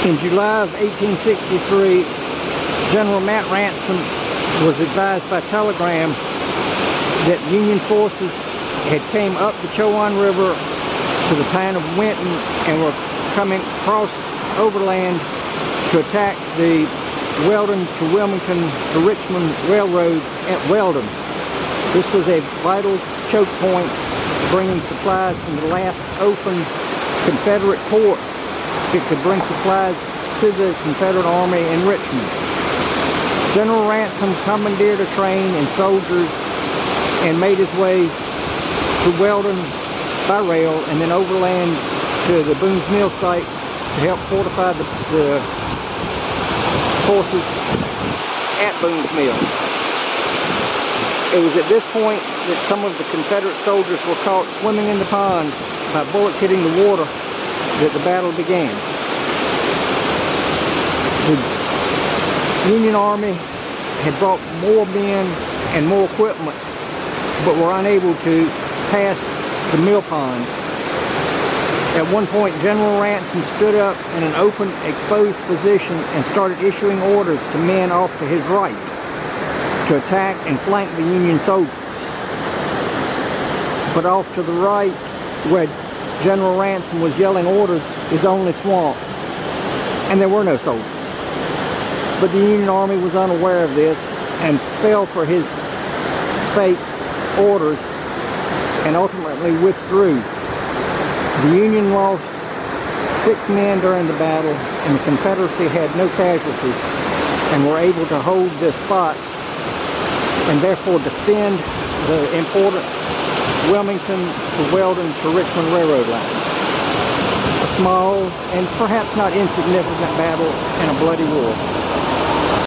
In July of 1863, General Matt Ransom was advised by telegram that Union forces had came up the Chowan River to the town of Winton and were coming across overland to attack the Weldon to Wilmington to Richmond Railroad at Weldon. This was a vital choke point bringing supplies from the last open Confederate port. It could bring supplies to the Confederate Army in Richmond. General Ransom commandeered a train and soldiers and made his way to Weldon by rail and then overland to the Boon's Mill site to help fortify the forces at Boon's Mill. It was at this point that some of the Confederate soldiers were caught swimming in the pond by bullets hitting the water that the battle began. The Union Army had brought more men and more equipment, but were unable to pass the mill pond. At one point, General Ransom stood up in an open, exposed position and started issuing orders to men off to his right to attack and flank the Union soldiers. But off to the right, where General Ransom was yelling orders, is only swamp, and there were no soldiers. But the Union Army was unaware of this and fell for his fake orders and ultimately withdrew. The Union lost 6 men during the battle, and the Confederacy had no casualties and were able to hold this spot and therefore defend the important Wilmington to Weldon to Richmond Railroad line. A small and perhaps not insignificant battle in a bloody war.